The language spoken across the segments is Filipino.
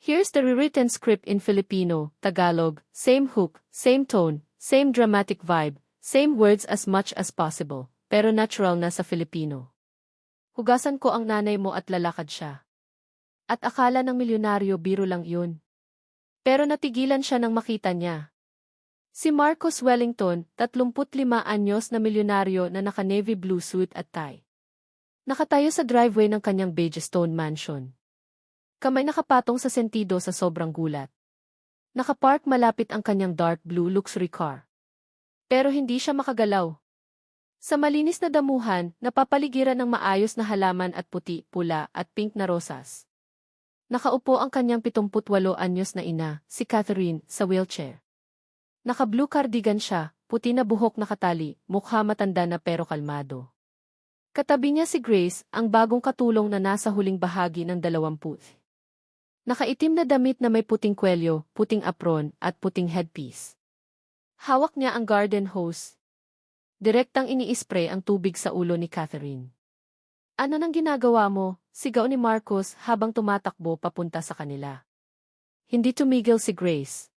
Here's the rewritten script in Filipino, Tagalog, same hook, same tone, same dramatic vibe, same words as much as possible, pero natural na sa Filipino. Hugasan ko ang nanay mo at lalakad siya. At akala ng milyonaryo biro lang yun. Pero natigilan siya nang makita niya. Si Marcos Wellington, 35 anyos na milyonaryo na naka-navy blue suit at tie. Nakatayo sa driveway ng kanyang beige stone mansion. Kamay nakapatong sa sentido sa sobrang gulat. Nakapark malapit ang kanyang dark blue luxury car. Pero hindi siya makagalaw. Sa malinis na damuhan, napapaligiran ng maayos na halaman at puti, pula at pink na rosas. Nakaupo ang kanyang 78 anyos na ina, si Catherine, sa wheelchair. Naka-blue cardigan siya, puti na buhok nakatali, mukha matanda na pero kalmado. Katabi niya si Grace, ang bagong katulong na nasa huling bahagi ng 20. Nakaitim na damit na may puting kwelyo, puting apron, at puting headpiece. Hawak niya ang garden hose. Direktang ini-spray ang tubig sa ulo ni Catherine. Ano nang ginagawa mo? Sigaw ni Marcos habang tumatakbo papunta sa kanila. Hindi tumigil si Grace.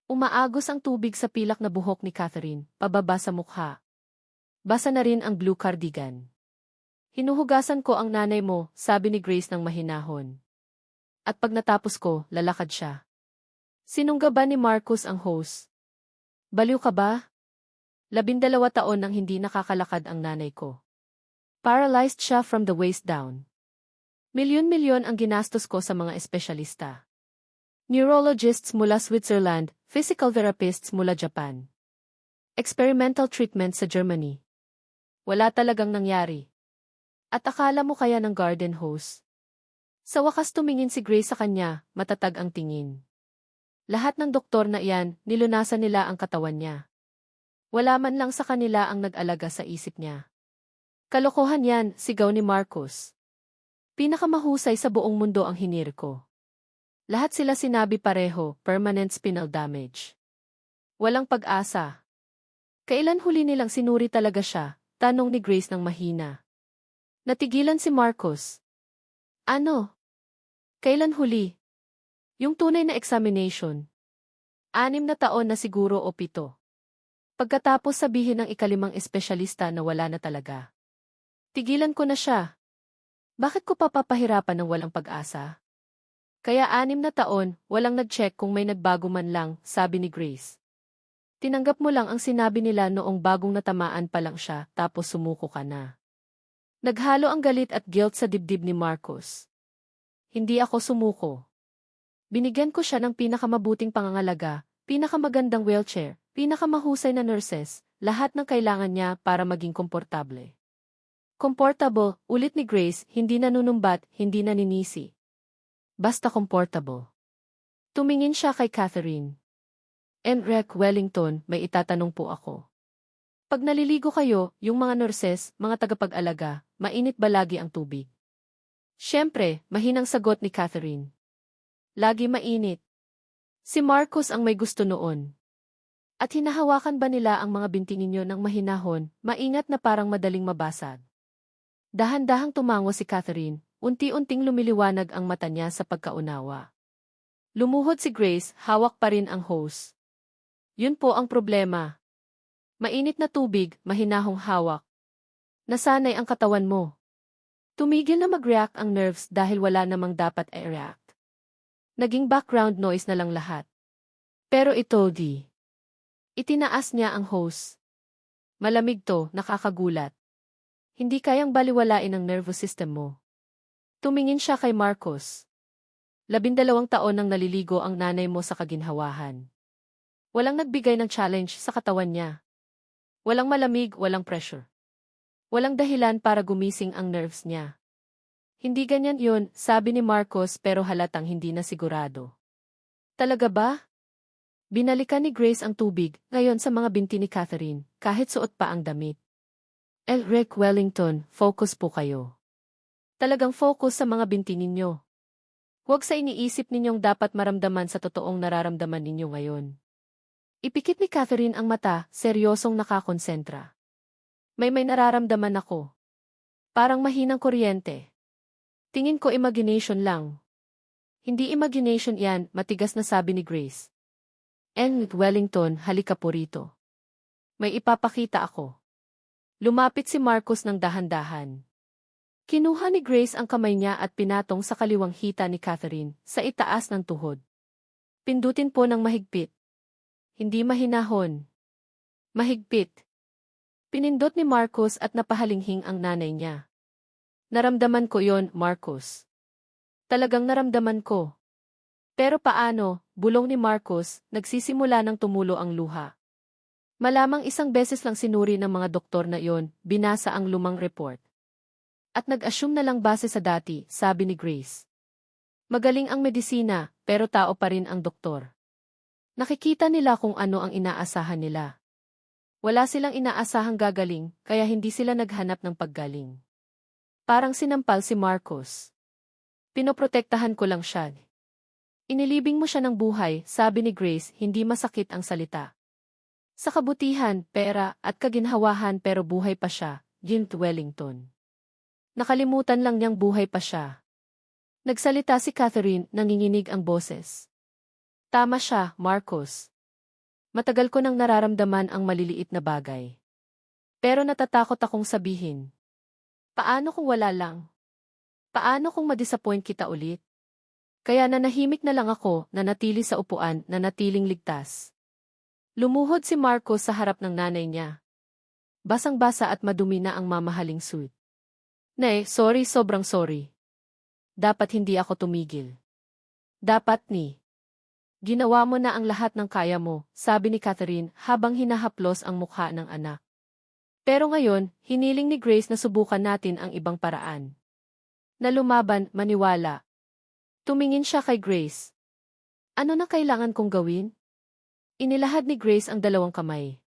Umaagos ang tubig sa pilak na buhok ni Catherine, pababa sa mukha. Basa na rin ang blue cardigan. Hinuhugasan ko ang nanay mo, sabi ni Grace ng mahinahon. At pag natapos ko, lalakad siya. Sinungga ba ni Marcos ang hose? Baliw ka ba? 12 taon nang hindi nakakalakad ang nanay ko. Paralyzed siya from the waist down. Milyon-milyon ang ginastos ko sa mga espesyalista. Neurologists mula Switzerland, physical therapists mula Japan. Experimental treatment sa Germany. Wala talagang nangyari. At akala mo kaya ng garden hose? Sa wakas tumingin si Grace sa kanya, matatag ang tingin. Lahat ng doktor na iyan, nilunasan nila ang katawan niya. Wala man lang sa kanila ang nag-alaga sa isip niya. Kalokohan yan, sigaw ni Marcos. Pinakamahusay sa buong mundo ang hinir ko. Lahat sila sinabi pareho, permanent spinal damage. Walang pag-asa. Kailan huli nilang sinuri talaga siya? Tanong ni Grace ng mahina. Natigilan si Marcos. Ano? Kailan huli? Yung tunay na examination. 6 na taon na siguro o 7. Pagkatapos sabihin ng ikalimang espesyalista na wala na talaga. Tigilan ko na siya. Bakit ko papapahirapan ng walang pag-asa? Kaya 6 na taon, walang nag-check kung may nagbago man lang, sabi ni Grace. Tinanggap mo lang ang sinabi nila noong bagong natamaan pa lang siya, tapos sumuko ka na. Naghalo ang galit at guilt sa dibdib ni Marcos. Hindi ako sumuko. Binigyan ko siya ng pinakamabuting pangangalaga, pinakamagandang wheelchair, pinakamahusay na nurses, lahat ng kailangan niya para maging komportable. Comfortable, ulit ni Grace, hindi nanunumbat, hindi naninisi. Basta comfortable. Tumingin siya kay Catherine. Enrique Wellington, may itatanong po ako. Pag naliligo kayo, yung mga nurses, mga tagapag-alaga, mainit ba lagi ang tubig? Siyempre, mahinang sagot ni Catherine. Lagi mainit. Si Marcos ang may gusto noon. At hinahawakan ba nila ang mga binti ninyo ng mahinahon, maingat na parang madaling mabasag? Dahan-dahang tumango si Catherine, unti-unting lumiliwanag ang mata niya sa pagkaunawa. Lumuhod si Grace, hawak pa rin ang hose. Yun po ang problema. Mainit na tubig, mahinahong hawak. Nasanay ang katawan mo. Tumigil na mag-react ang nerves dahil wala namang dapat i-react. Naging background noise na lang lahat. Pero ito di. Itinaas niya ang hose. Malamig to, nakakagulat. Hindi kayang baliwalain ang nervous system mo. Tumingin siya kay Marcos. 12 taon nang naliligo ang nanay mo sa kaginhawahan. Walang nagbigay ng challenge sa katawan niya. Walang malamig, walang pressure. Walang dahilan para gumising ang nerves niya. Hindi ganyan yun, sabi ni Marcos pero halatang hindi na sigurado. Talaga ba? Binalikan ni Grace ang tubig, ngayon sa mga binti ni Catherine, kahit suot pa ang damit. Enrique Wellington, focus po kayo. Talagang focus sa mga binti ninyo. Huwag sa iniisip ninyong dapat maramdaman sa totoong nararamdaman ninyo ngayon. Ipikit ni Catherine ang mata, seryosong nakakonsentra. May nararamdaman ako. Parang mahinang kuryente. Tingin ko imagination lang. Hindi imagination yan, matigas na sabi ni Grace. Wellington, halika po rito. May ipapakita ako. Lumapit si Marcos ng dahan-dahan. Kinuha ni Grace ang kamay niya at pinatong sa kaliwang hita ni Catherine, sa itaas ng tuhod. Pindutin po ng mahigpit. Hindi mahinahon. Mahigpit. Pinindot ni Marcos at napahalinghing ang nanay niya. Naramdaman ko yon, Marcos. Talagang naramdaman ko. Pero paano, bulong ni Marcos, nagsisimula ng tumulo ang luha. Malamang isang beses lang sinuri ng mga doktor na yon, binasa ang lumang report. At nag-assume na lang base sa dati, sabi ni Grace. Magaling ang medisina, pero tao pa rin ang doktor. Nakikita nila kung ano ang inaasahan nila. Wala silang inaasahang gagaling, kaya hindi sila naghanap ng paggaling. Parang sinampal si Marcos. Pinoprotektahan ko lang siya. Inilibing mo siya ng buhay, sabi ni Grace, hindi masakit ang salita. Sa kabutihan, pera, at kaginhawahan pero buhay pa siya, Wellington. Nakalimutan lang niyang buhay pa siya. Nagsalita si Catherine, nanginginig ang boses. Tama siya, Marcos. Matagal ko nang nararamdaman ang maliliit na bagay. Pero natatakot akong sabihin. Paano kung wala lang? Paano kung madisappoint kita ulit? Kaya nanahimik na lang ako, nanatili sa upuan, nanatiling ligtas. Lumuhod si Marcos sa harap ng nanay niya. Basang-basa at madumi na ang mamahaling suit. Nay, sorry, sobrang sorry. Dapat hindi ako tumigil. Dapat ni. Ginawa mo na ang lahat ng kaya mo, sabi ni Catherine habang hinahaplos ang mukha ng anak. Pero ngayon, hiniling ni Grace na subukan natin ang ibang paraan. Na lumaban, maniwala. Tumingin siya kay Grace. Ano na kailangan kong gawin? Inilahad ni Grace ang dalawang kamay.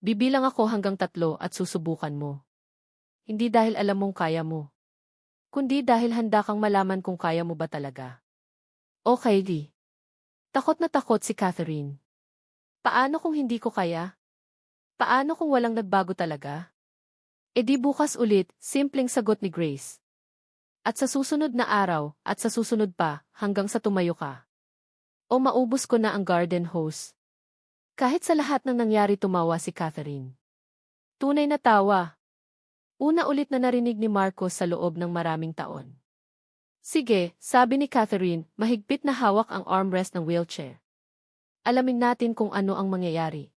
Bibilang ako hanggang 3 at susubukan mo. Hindi dahil alam mong kaya mo. Kundi dahil handa kang malaman kung kaya mo ba talaga. Okay, di. Takot na takot si Catherine. Paano kung hindi ko kaya? Paano kung walang nagbago talaga? E di bukas ulit, simpleng sagot ni Grace. At sa susunod na araw, at sa susunod pa, hanggang sa tumayo ka. O maubos ko na ang garden hose. Kahit sa lahat ng nangyari tumawa si Catherine. Tunay na tawa. Una ulit na narinig ni Marcos sa loob ng maraming taon. Sige, sabi ni Catherine, mahigpit na hawak ang armrest ng wheelchair. Alamin natin kung ano ang mangyayari.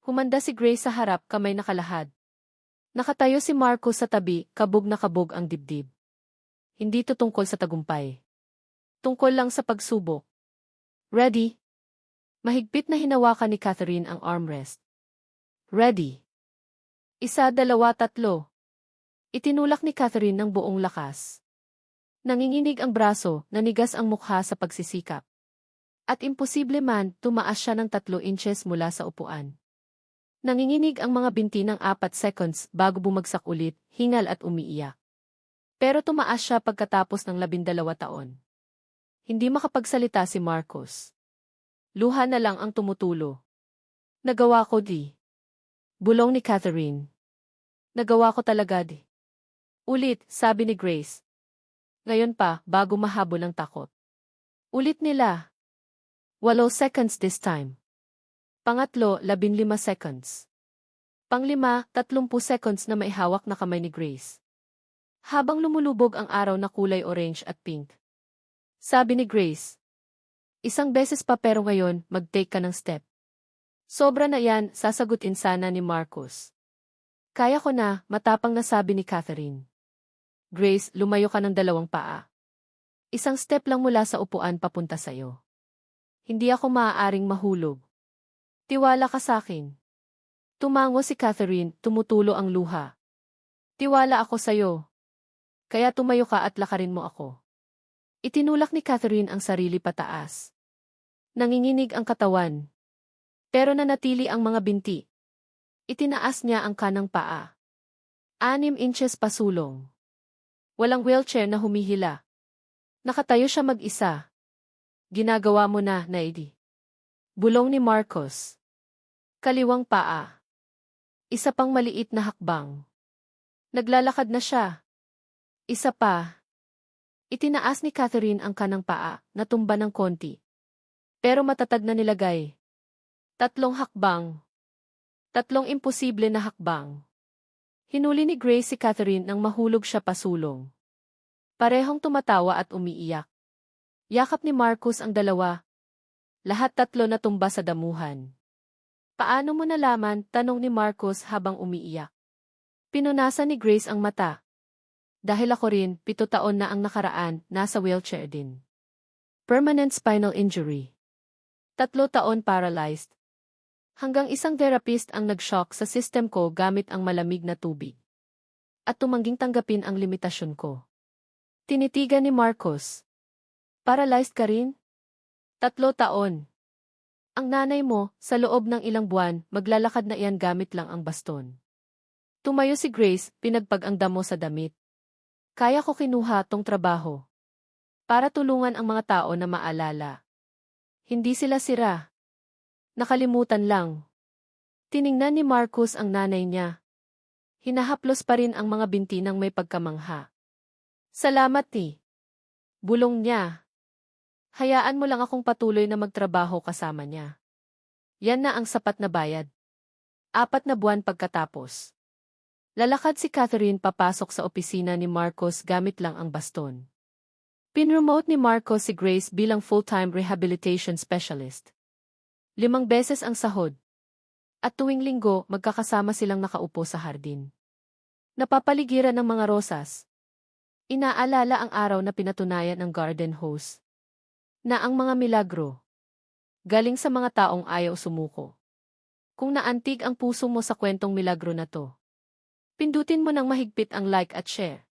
Humanda si Grace sa harap, kamay nakalahad. Nakatayo si Marcos sa tabi, kabog na kabog ang dibdib. Hindi to tungkol sa tagumpay. Tungkol lang sa pagsubok. Ready? Mahigpit na hinawakan ni Catherine ang armrest. Ready. 1, 2, 3. Itinulak ni Catherine ng buong lakas. Nanginginig ang braso, nanigas ang mukha sa pagsisikap. At imposible man, tumaas siya ng 3 inches mula sa upuan. Nanginginig ang mga binti ng 4 seconds bago bumagsak ulit, hingal at umiiyak. Pero tumaas siya pagkatapos ng 12 taon. Hindi makapagsalita si Marcos. Luha na lang ang tumutulo. Nagawa ko di. Bulong ni Catherine. Nagawa ko talaga di. Ulit, sabi ni Grace. Ngayon pa, bago mahabol ang takot. Ulit nila. 8 seconds this time. Pangatlo, 15 seconds. Panglima, 30 seconds na maihawak na kamay ni Grace. Habang lumulubog ang araw na kulay orange at pink. Sabi ni Grace. 1 beses pa pero ngayon, mag-take ka ng step. Sobra na yan, sasagutin sana ni Marcos. Kaya ko na, matapang na sabi ni Catherine. Grace, lumayo ka ng 2 paa. 1 step lang mula sa upuan papunta sa'yo. Hindi ako maaaring mahulog. Tiwala ka sa'kin. Tumango si Catherine, tumutulo ang luha. Tiwala ako sa'yo. Kaya tumayo ka at lakarin mo ako. Itinulak ni Catherine ang sarili pataas. Nanginginig ang katawan. Pero nanatili ang mga binti. Itinaas niya ang kanang paa. 6 inches pasulong. Walang wheelchair na humihila. Nakatayo siya mag-isa. Ginagawa mo na, Naidi. Bulong ni Marcos. Kaliwang paa. 1 pang maliit na hakbang. Naglalakad na siya. 1 pa. Itinaas ni Catherine ang kanang paa, natumba ng konti. Pero matatag na nilagay. 3 hakbang. 3 imposible na hakbang. Hinuli ni Grace si Catherine nang mahulog siya pasulong. Parehong tumatawa at umiiyak. Yakap ni Marcus ang dalawa. Lahat 3 natumba sa damuhan. Paano mo nalaman? Tanong ni Marcus habang umiiyak. Pinunasan ni Grace ang mata. Dahil ako rin, 7 taon na ang nakaraan, nasa wheelchair din. Permanent spinal injury. 3 taon paralyzed. Hanggang isang therapist ang nag-shock sa system ko gamit ang malamig na tubig. At tumangging tanggapin ang limitasyon ko. Tinitigan ni Marcos. Paralyzed ka rin? 3 taon. Ang nanay mo, sa loob ng ilang buwan, maglalakad na iyan gamit lang ang baston. Tumayo si Grace, pinagpag ang damo sa damit. Kaya ko kinuha tong trabaho. Para tulungan ang mga tao na maalala. Hindi sila sira. Nakalimutan lang. Tiningnan ni Marcus ang nanay niya. Hinahaplos pa rin ang mga binti ng may pagkamangha. Salamat ni. Bulong niya. Hayaan mo lang akong patuloy na magtrabaho kasama niya. Yan na ang sapat na bayad. 4 na buwan pagkatapos. Lalakad si Catherine papasok sa opisina ni Marcos gamit lang ang baston. Pinromote ni Marcos si Grace bilang full-time rehabilitation specialist. 5 beses ang sahod. At tuwing linggo, magkakasama silang nakaupo sa hardin. Napapaligiran ng mga rosas. Inaalala ang araw na pinatunayan ng garden hose. Na ang mga milagro. Galing sa mga taong ayaw sumuko. Kung naantig ang puso mo sa kwentong milagro na to, pindutin mo ng mahigpit ang like at share.